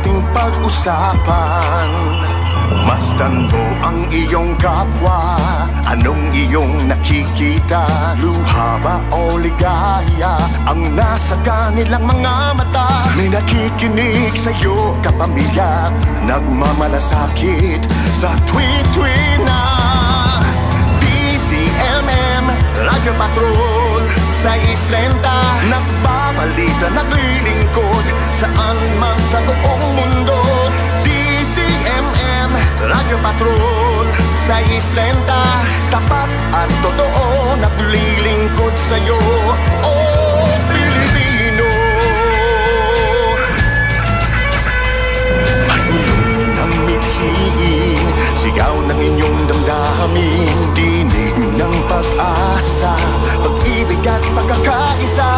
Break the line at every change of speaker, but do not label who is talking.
ating pag-usapan. Masdan mo ang iyong kapwa, anong iyong nakikita? Luha ba o ligaya ang nasa kanilang mga mata? May nakikinig sa'yo kapamilya, nagmamalasakit sa tweet-tweet na DCMM Radyo Patrol 630, nagbabalita, naglilingkod saan man sa buong mundo. DCMM Radyo Patrol 630, tapat at totoo, naglilingkod sa'yo, oh Pilipino. Magulong ng mithiin, sigaw ng inyong damdamin, dinig ng pag-asa, pag-ibig at pagkakaisa.